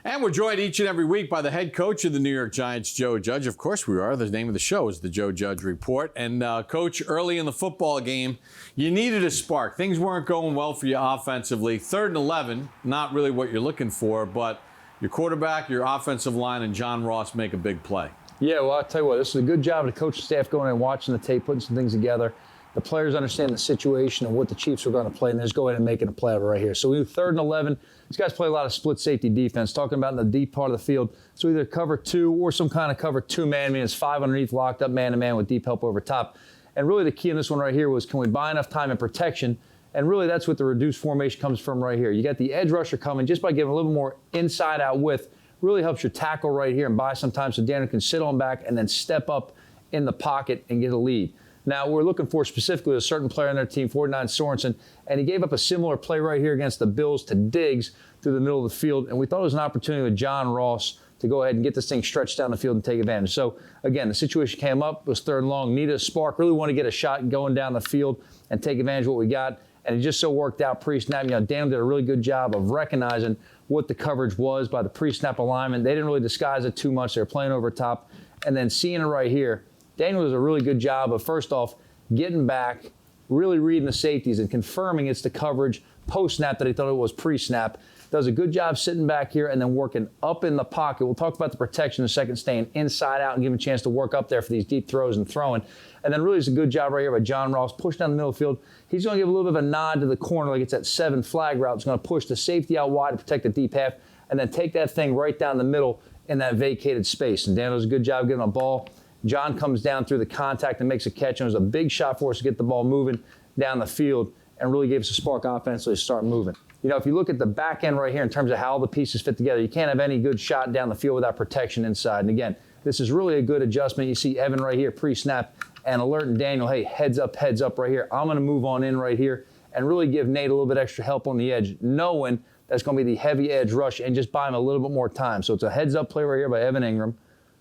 And we're joined each and every week by the head coach of the New York Giants, Joe Judge. Of course we are. The name of the show is the Joe Judge Report. And, Coach, early in the football game, you needed a spark. Things weren't going well for you offensively. 3rd and 11, not really what you're looking for, but your quarterback, your offensive line, and John Ross make a big play. Yeah, well, I'll tell you what, this is a good job of the coaching staff going in and watching the tape, putting some things together. The players understand the situation and what the Chiefs are going to play, and they're just going and making a play out of it right here. So we do 3rd and 11. These guys play a lot of split safety defense, talking about in the deep part of the field. So either cover 2 or some kind of cover 2 man, meaning it's 5 underneath, locked up man-to-man with deep help over top. And really the key in this one right here was, can we buy enough time and protection? And really that's what the reduced formation comes from right here. You got the edge rusher coming just by giving a little more inside-out width. Really helps your tackle right here and buy some time so Daniel can sit on back and then step up in the pocket and get a lead. Now, we're looking for specifically a certain player on their team, 49 Sorensen, and he gave up a similar play right here against the Bills to Diggs through the middle of the field, and we thought it was an opportunity with John Ross to go ahead and get this thing stretched down the field and take advantage. So, again, the situation came up, it was 3rd and long, needed a spark, really want to get a shot going down the field and take advantage of what we got, and it just so worked out pre-snap. You know, Dan did a really good job of recognizing what the coverage was by the pre-snap alignment. They didn't really disguise it too much. They were playing over top, and then seeing it right here, Daniel does a really good job of, first off, getting back, really reading the safeties and confirming it's the coverage post-snap that he thought it was pre-snap. Does a good job sitting back here and then working up in the pocket. We'll talk about the protection in a second, staying inside out and giving a chance to work up there for these deep throws and throwing. And then really it's a good job right here by John Ross, pushing down the middle of the field. He's going to give a little bit of a nod to the corner like it's that 7 flag route. It's going to push the safety out wide to protect the deep half and then take that thing right down the middle in that vacated space. And Dan does a good job getting a ball. John comes down through the contact and makes a catch, and it was a big shot for us to get the ball moving down the field and really gave us a spark offensively to start moving. You know, if you look at the back end right here in terms of how the pieces fit together, you can't have any good shot down the field without protection inside. And again, this is really a good adjustment. You see Evan right here pre-snap and alerting Daniel, hey, heads up right here. I'm going to move on in right here and really give Nate a little bit extra help on the edge, knowing that's going to be the heavy edge rush and just buy him a little bit more time. So it's a heads up play right here by Evan Ingram,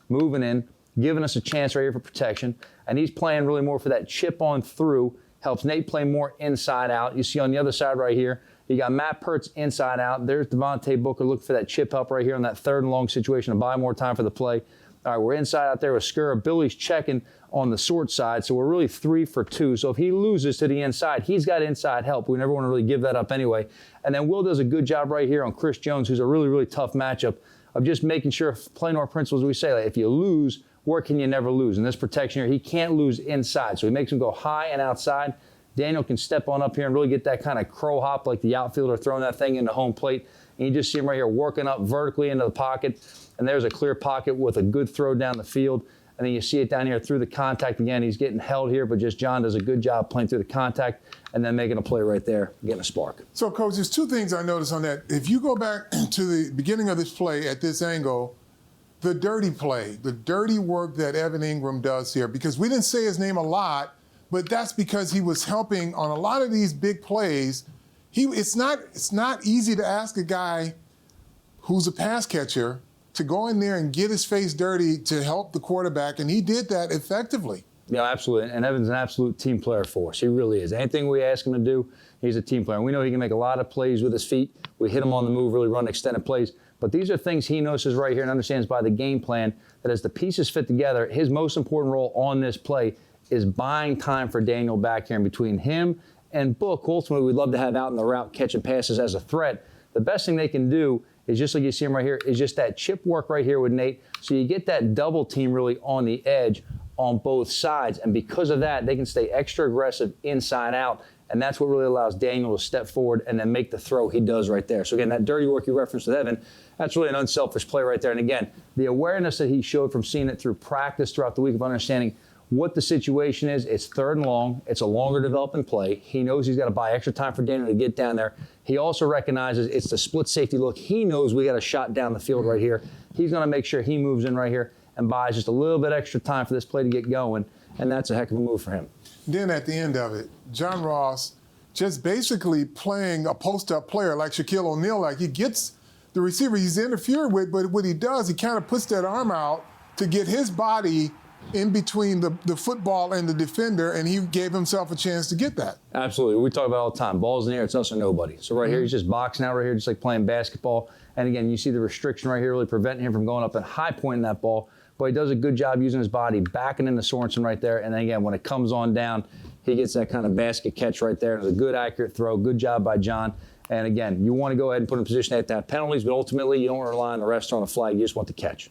moving in, giving us a chance right here for protection. And he's playing really more for that chip on through, helps Nate play more inside out. You see on the other side right here, you got Matt Pertz inside out. There's Devontae Booker looking for that chip help right here on that 3rd and long situation to buy more time for the play. All right, we're inside out there with Skura. Billy's checking on the short side, so we're really 3 for 2. So if he loses to the inside, he's got inside help. We never want to really give that up anyway. And then Will does a good job right here on Chris Jones, who's a really, really tough matchup of just making sure, playing our principles, we say, like, if you lose, where can you never lose? In this protection here, he can't lose inside. So he makes him go high and outside. Daniel can step on up here and really get that kind of crow hop like the outfielder throwing that thing into home plate. And you just see him right here working up vertically into the pocket. And there's a clear pocket with a good throw down the field. And then you see it down here through the contact again. He's getting held here, but just John does a good job playing through the contact and then making a play right there, getting a spark. So, Coach, there's 2 things I noticed on that. If you go back to the beginning of this play at this angle, the dirty play, the dirty work that Evan Ingram does here, because we didn't say his name a lot, but that's because he was helping on a lot of these big plays. It's not easy to ask a guy who's a pass catcher to go in there and get his face dirty to help the quarterback, and he did that effectively. Yeah, absolutely. And Evan's an absolute team player for us. He really is. Anything we ask him to do, he's a team player. And we know he can make a lot of plays with his feet. We hit him on the move, really run extended plays. But these are things he notices right here and understands by the game plan that as the pieces fit together, his most important role on this play is buying time for Daniel back here in between him and Book. Ultimately, we'd love to have out in the route catching passes as a threat. The best thing they can do is just like you see him right here, is just that chip work right here with Nate. So you get that double team really on the edge on both sides. And because of that, they can stay extra aggressive inside out. And that's what really allows Daniel to step forward and then make the throw he does right there. So again, that dirty work you referenced with Evan, that's really an unselfish play right there. And again, the awareness that he showed from seeing it through practice throughout the week of understanding what the situation is, it's 3rd and long. It's a longer developing play. He knows he's got to buy extra time for Daniel to get down there. He also recognizes it's the split safety look. He knows we got a shot down the field right here. He's going to make sure he moves in right here and buys just a little bit extra time for this play to get going, and that's a heck of a move for him. Then at the end of it, John Ross just basically playing a post-up player like Shaquille O'Neal, like he gets the receiver he's interfered with, but what he does, he kind of puts that arm out to get his body in between the football and the defender, and he gave himself a chance to get that. Absolutely. We talk about it all the time. Ball's in the air, it's us or nobody. So right here, he's just boxing out right here, just like playing basketball. And again, you see the restriction right here really preventing him from going up and high pointing that ball. But he does a good job using his body, backing into Sorensen right there. And then again, when it comes on down, he gets that kind of basket catch right there. It was a good, accurate throw. Good job by John. And again, you want to go ahead and put him in position to have penalties, but ultimately you don't want to rely on the rest on the flag. You just want the catch.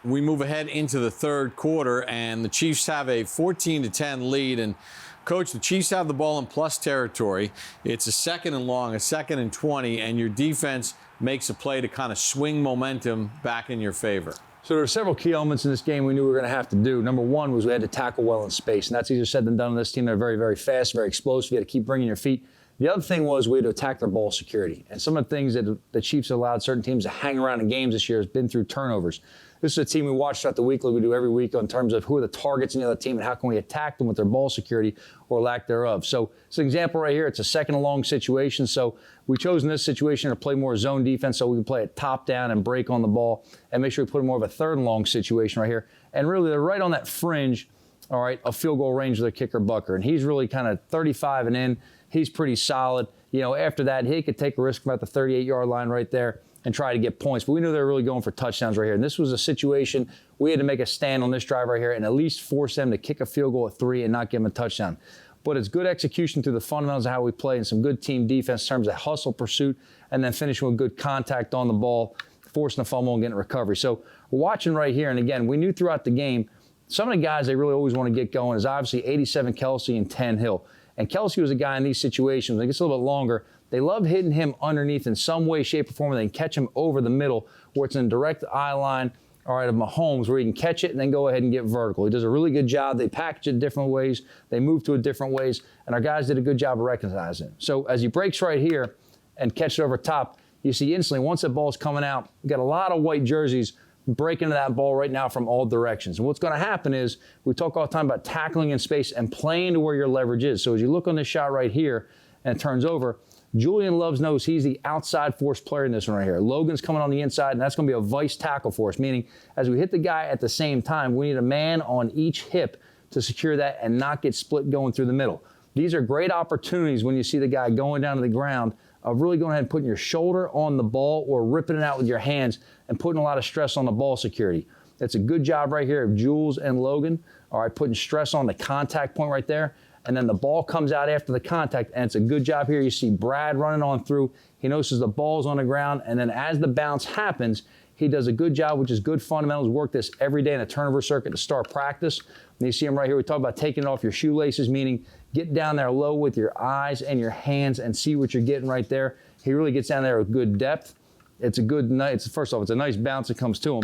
We move ahead into the third quarter, and the Chiefs have a 14-10 lead. And Coach, the Chiefs have the ball in plus territory. It's a 2nd and long, a 2nd and 20, and your defense makes a play to kind of swing momentum back in your favor. So there are several key elements in this game we knew we were going to have to do. Number one was we had to tackle well in space, and that's easier said than done on this team. They're very, very fast, very explosive. You had to keep bringing your feet. The other thing was we had to attack their ball security. And some of the things that the Chiefs allowed certain teams to hang around in games this year has been through turnovers. This is a team we watch throughout the week, like we do every week, in terms of who are the targets in the other team and how can we attack them with their ball security or lack thereof. So it's an example right here. It's a 2nd and long situation. So we chose in this situation to play more zone defense so we can play it top down and break on the ball and make sure we put in more of a 3rd and long situation right here. And really, they're right on that fringe, all right, of field goal range of the kicker Bucker. And he's really kind of 35 and in. He's pretty solid. You know, after that, he could take a risk about the 38-yard line right there and try to get points. But we knew they were really going for touchdowns right here. And this was a situation we had to make a stand on this drive right here and at least force them to kick a field goal at 3 and not give them a touchdown. But it's good execution through the fundamentals of how we play and some good team defense in terms of hustle, pursuit, and then finishing with good contact on the ball, forcing a fumble and getting a recovery. So we're watching right here. And again, we knew throughout the game, some of the guys they really always want to get going is obviously 87 Kelsey and 10 Hill. And Kelsey was a guy in these situations, it gets a little bit longer. They love hitting him underneath in some way, shape, or form, and they can catch him over the middle where it's in a direct eye line, all right, of Mahomes, where he can catch it and then go ahead and get vertical. He does a really good job. They package it different ways. They move to it different ways, and our guys did a good job of recognizing it. So as he breaks right here and catches it over top, you see instantly once that ball's coming out, you got a lot of white jerseys breaking into that ball right now from all directions. And what's going to happen is we talk all the time about tackling in space and playing to where your leverage is. So as you look on this shot right here and it turns over, Julian Love knows he's the outside force player in this one right here. Logan's coming on the inside, and that's going to be a vice tackle for us, meaning as we hit the guy at the same time, we need a man on each hip to secure that and not get split going through the middle. These are great opportunities when you see the guy going down to the ground of really going ahead and putting your shoulder on the ball or ripping it out with your hands and putting a lot of stress on the ball security. That's a good job right here of Jules and Logan, all right, putting stress on the contact point right there. And then the ball comes out after the contact, and it's a good job here. You see Brad running on through. He notices the ball's on the ground, and then as the bounce happens, he does a good job, which is good fundamentals. Work this every day in a turnover circuit to start practice. And you see him right here. We talk about taking it off your shoelaces, meaning get down there low with your eyes and your hands and see what you're getting right there. He really gets down there with good depth. It's a good, first off, it's a nice bounce that comes to him,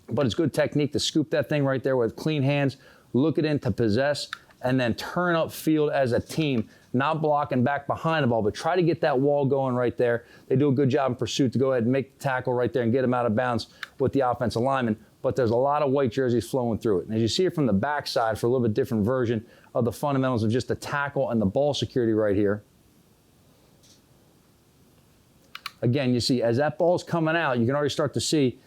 but it's good technique to scoop that thing right there with clean hands, look it in to possess, and then turn up field as a team, not blocking back behind the ball, but try to get that wall going right there. They do a good job in pursuit to go ahead and make the tackle right there and get him out of bounds with the offensive lineman. But there's a lot of white jerseys flowing through it. And as you see it from the backside for a little bit different version of the fundamentals of just the tackle and the ball security right here. Again, you see as that ball's coming out, you can already start to see,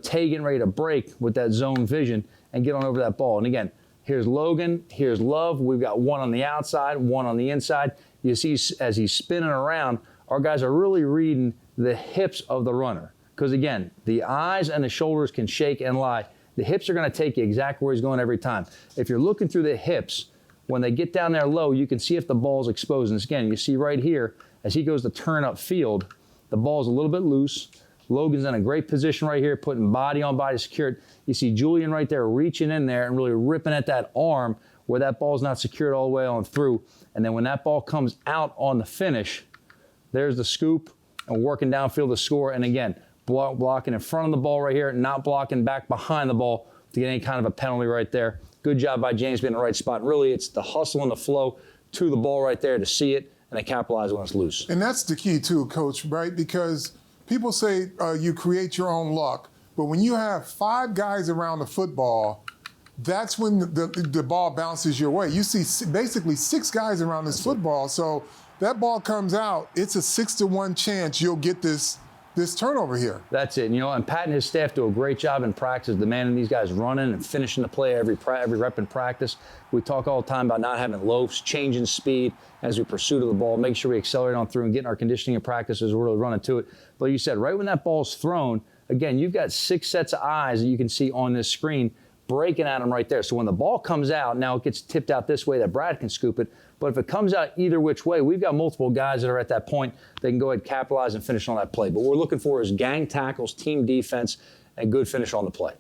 Tay getting ready to break with that zone vision and get on over that ball. And again, here's Logan, here's Love. We've got one on the outside, one on the inside. You see as he's spinning around, our guys are really reading the hips of the runner. Because again, the eyes and the shoulders can shake and lie. The hips are going to take you exactly where he's going every time. If you're looking through the hips, when they get down there low, you can see if the ball's exposed. And again, you see right here, as he goes to turn up field, the ball's a little bit loose. Logan's in a great position right here, putting body on body secured. You see Julian right there reaching in there and really ripping at that arm where that ball's not secured all the way on through. And then when that ball comes out on the finish, there's the scoop and working downfield to score. And again, blocking in front of the ball right here, not blocking back behind the ball to get any kind of a penalty right there. Good job by James being in the right spot. Really, it's the hustle and the flow to the ball right there to see it and then capitalize when it's loose. And that's the key too, Coach, right? Because people say you create your own luck, but when you have 5 guys around the football, that's when the ball bounces your way. You see basically 6 guys around this football, so that ball comes out, it's a 6-to-1 chance you'll get this this turnover here. That's it. And Pat and his staff do a great job in practice, demanding these guys running and finishing the play every rep in practice. We talk all the time about not having loafs, changing speed as we pursue to the ball, make sure we accelerate on through and getting our conditioning in practice as we're really running to it. But you said, right when that ball's thrown, again, you've got 6 sets of eyes that you can see on this screen breaking at them right there. So when the ball comes out, now it gets tipped out this way that Brad can scoop it. But if it comes out either which way, we've got multiple guys that are at that point. They can go ahead and capitalize and finish on that play. But what we're looking for is gang tackles, team defense, and good finish on the play.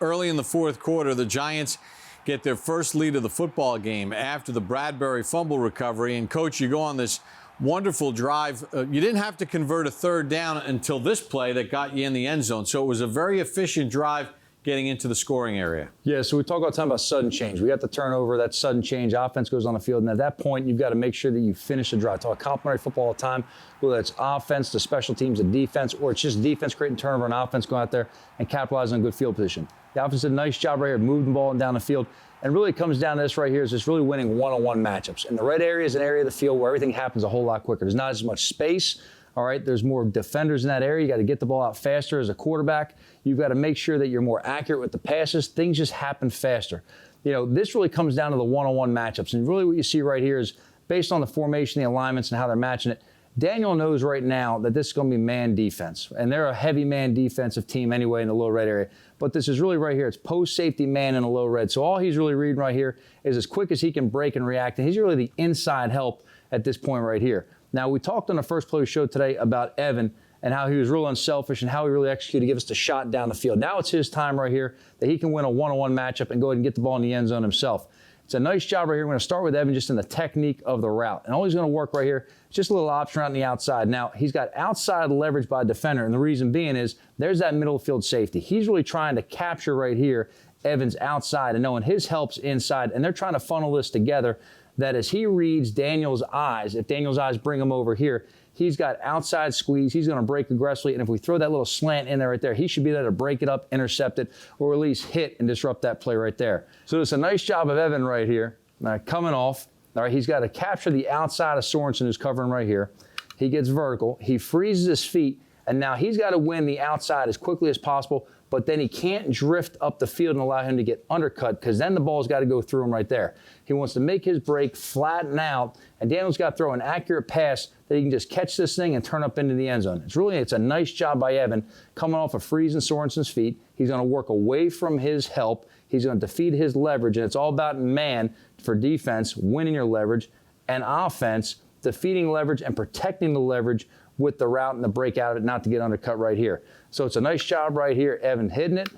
Early in the fourth quarter, the Giants get their first lead of the football game after the Bradbury fumble recovery. And, Coach, you go on this wonderful drive. You didn't have to convert a third down until this play that got you in the end zone. So it was a very efficient drive getting into the scoring area. Yeah, so we talk all the time about sudden change. We got the turnover, that sudden change, offense goes on the field, and at that point, you've got to make sure that you finish the drive. Talk complementary football all the time, whether it's offense, the special teams, the defense, or it's just defense creating turnover and offense going out there and capitalizing on good field position. The offense did a nice job right here, moving the ball down the field, and really it comes down to this right here is just really winning one-on-one matchups. And the red area is an area of the field where everything happens a whole lot quicker. There's not as much space. All right, there's more defenders in that area. You got to get the ball out faster as a quarterback. You've got to make sure that you're more accurate with the passes. Things just happen faster. This really comes down to the one-on-one matchups. And really what you see right here is based on the formation, the alignments, and how they're matching it, Daniel knows right now that this is going to be man defense. And they're a heavy man defensive team anyway in the low red area. But this is really right here. It's post safety man in the low red. So all he's really reading right here is as quick as he can break and react. And he's really the inside help at this point right here. Now, we talked on the first play we showed today about Evan and how he was real unselfish and how he really executed to give us the shot down the field. Now it's his time right here that he can win a one-on-one matchup and go ahead and get the ball in the end zone himself. It's a nice job right here. We're going to start with Evan just in the technique of the route. And all he's going to work right here is just a little option out on the outside. Now, he's got outside leverage by a defender, and the reason being is there's that middle field safety. He's really trying to capture right here Evan's outside and knowing his help's inside, and they're trying to funnel this together that as he reads Daniel's eyes, if Daniel's eyes bring him over here, he's got outside squeeze. He's going to break aggressively. And if we throw that little slant in there right there, he should be there to break it up, intercept it, or at least hit and disrupt that play right there. So it's a nice job of Evan right here. Coming off. All right, he's got to capture the outside of Sorensen who's covering right here. He gets vertical. He freezes his feet. And now he's got to win the outside as quickly as possible, but then he can't drift up the field and allow him to get undercut because then the ball's got to go through him right there. He wants to make his break, flatten out, and Daniel's got to throw an accurate pass that he can just catch this thing and turn up into the end zone. It's a nice job by Evan coming off of freezing Sorensen's feet. He's going to work away from his help. He's going to defeat his leverage, and it's all about man for defense, winning your leverage, and offense, defeating leverage and protecting the leverage with the route and the break out of it, not to get undercut right here. So it's a nice job right here. Evan hitting it,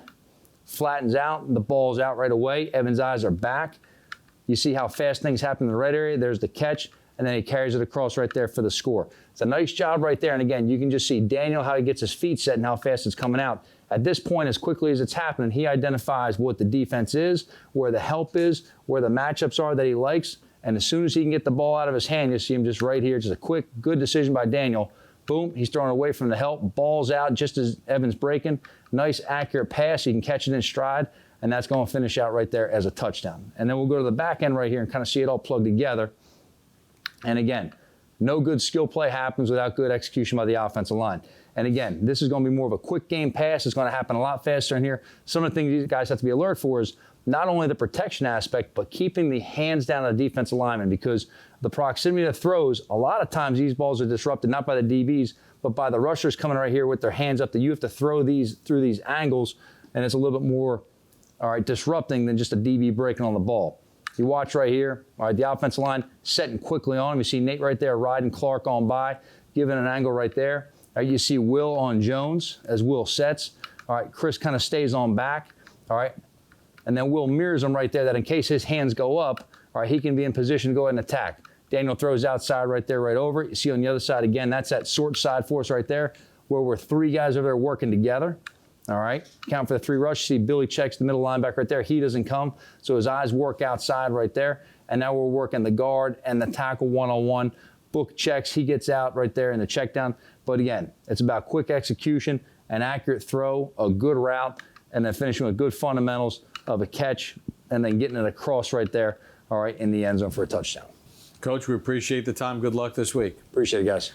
flattens out, and the ball's out right away. Evan's eyes are back. You see how fast things happen in the red area. There's the catch, and then he carries it across right there for the score. It's a nice job right there. And again, you can just see Daniel, how he gets his feet set and how fast it's coming out. At this point, as quickly as it's happening, he identifies what the defense is, where the help is, where the matchups are that he likes. And as soon as he can get the ball out of his hand, you see him just right here. Just a quick, good decision by Daniel. Boom, he's throwing away from the help. Ball's out just as Evan's breaking. Nice, accurate pass. You can catch it in stride, and that's going to finish out right there as a touchdown. And then we'll go to the back end right here and kind of see it all plugged together. And again, no good skill play happens without good execution by the offensive line. And again, this is going to be more of a quick game pass. It's going to happen a lot faster in here. Some of the things these guys have to be alert for is not only the protection aspect, but keeping the hands down of the defensive lineman, because the proximity of throws, a lot of times these balls are disrupted not by the DBs, but by the rushers coming right here with their hands up. That you have to throw these through these angles, and it's a little bit more, disrupting than just a DB breaking on the ball. You watch right here, the offensive line setting quickly on him. You see Nate right there riding Clark on by, giving an angle right there. You see Will on Jones as Will sets. Chris kind of stays on back, and then Will mirrors him right there that in case his hands go up, he can be in position to go ahead and attack. Daniel throws outside right there, right over it. You see on the other side again, that's that short side force right there, where we're three guys over there working together. Count for the three rush. See Billy checks the middle linebacker right there. He doesn't come, so his eyes work outside right there. And now we're working the guard and the tackle one-on-one. Book checks, he gets out right there in the check down. But again, it's about quick execution, an accurate throw, a good route, and then finishing with good fundamentals of a catch, and then getting it across right there, in the end zone for a touchdown. Coach, we appreciate the time. Good luck this week. Appreciate it, guys.